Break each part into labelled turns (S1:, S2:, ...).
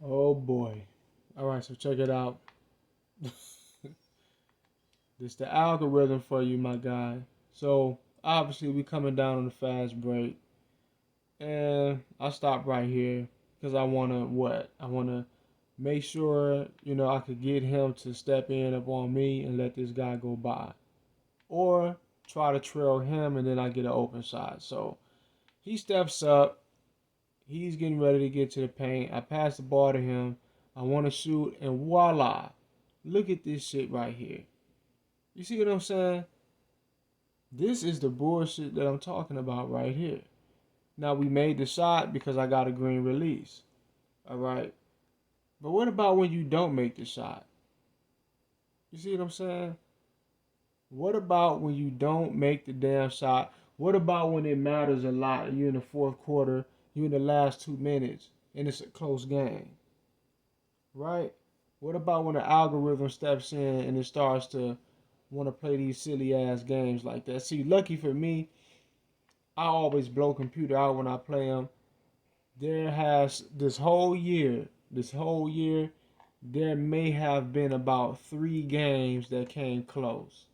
S1: Oh boy. All right, so check it out. This the algorithm for you, my guy. So obviously we coming down on the fast break, and I stop right here because I wanna what? I wanna make sure I could get him to step in up on me and let this guy go by, or try to trail him and then I get an open shot. So he steps up. He's getting ready to get to the paint. I pass the ball to him. I want to shoot, and voila! Look at this shit right here. You see what I'm saying? This is the bullshit that I'm talking about right here. Now we made the shot because I got a green release. All right. But what about when you don't make the shot? You see what I'm saying? What about when you don't make the damn shot? What about when it matters a lot? You in the fourth quarter, you in the last 2 minutes, and it's a close game, right? What about when the algorithm steps in and it starts to want to play these silly ass games like that? See, lucky for me, I always blow computer out when I play them. There has this whole year, there may have been about 3 games that came close,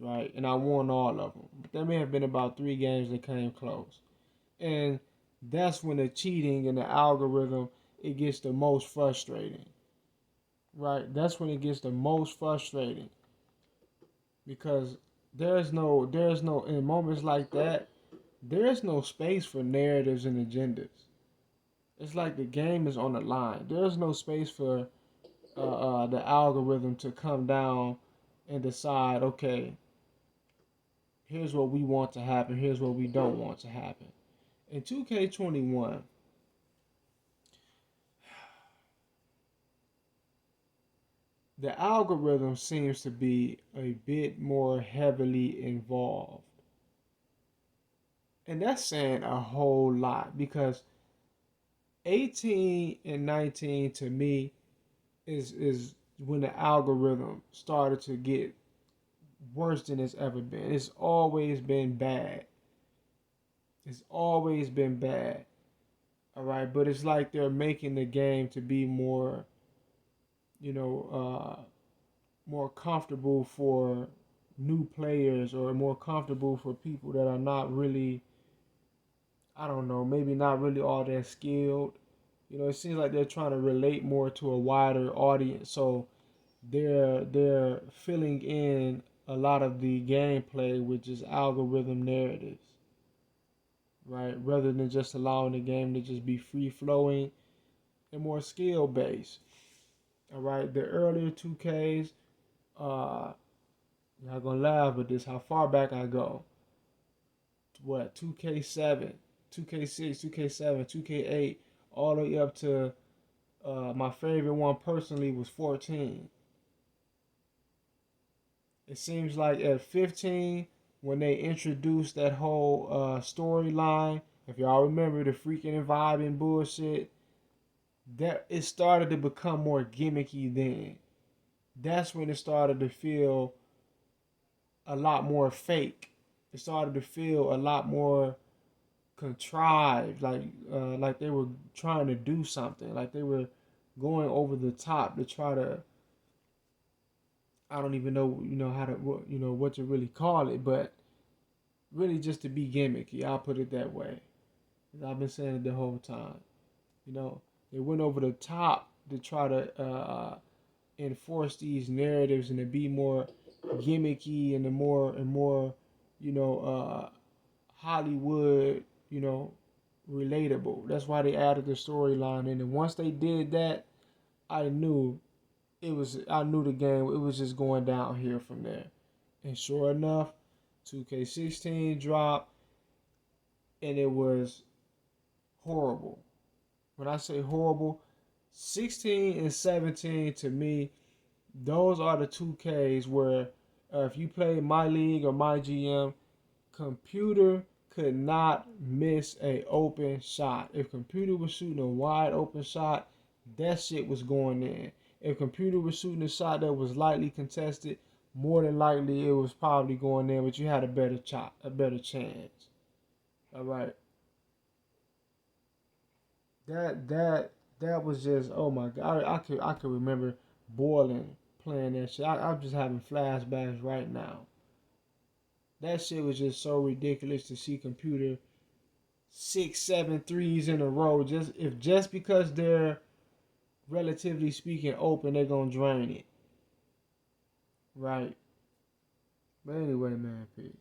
S1: right? And I won all of them. But there may have been about 3 games that came close. And that's when the cheating and the algorithm, it gets the most frustrating, right? That's when it gets the most frustrating because there's no in moments like that, there's no space for narratives and agendas. It's like the game is on the line. There's no space for the algorithm to come down and decide, okay, here's what we want to happen, here's what we don't want to happen. In 2K21, the algorithm seems to be a bit more heavily involved. And that's saying a whole lot because 18 and 19 to me is when the algorithm started to get worse than it's ever been. It's always been bad. It's always been bad. All right, but it's like they're making the game to be more, you know, more comfortable for new players or more comfortable for people that are not really, I don't know, maybe not really all that skilled. It seems like they're trying to relate more to a wider audience. So they're filling in a lot of the gameplay with just algorithm narratives, right? Rather than just allowing the game to just be free flowing and more skill based. All right, the earlier 2Ks, y'all gonna laugh at this. How far back I go? What 2K7, 2K6, 2K7, 2K8, all the way up to my favorite one personally was 14. It seems like at 15, when they introduced that whole storyline, if y'all remember the freaking and vibing bullshit, that it started to become more gimmicky then. That's when it started to feel a lot more fake. It started to feel a lot more contrived, like they were trying to do something, like they were going over the top to try to. I don't even know, how to, what to really call it, but really just to be gimmicky. I'll put it that way. I've been saying it the whole time. You know, they went over the top to try to enforce these narratives and to be more gimmicky and the more and more, Hollywood, relatable. That's why they added the storyline in. And once they did that, I knew I knew the game. It was just going down here from there. And sure enough, 2K16 dropped, and it was horrible. When I say horrible, 16 and 17 to me, those are the 2Ks where if you play My League or My GM, computer could not miss a open shot. If computer was shooting a wide open shot, that shit was going in. If computer was shooting a shot that was lightly contested, more than likely it was probably going in, but you had a better chance. All right. That that was just, oh my god, I could remember boiling playing that shit. I'm just having flashbacks right now. That shit was just so ridiculous to see computer 6, 7 threes in a row. Just because they're relatively speaking open, they're gonna drain it. Right. But anyway, man, peace.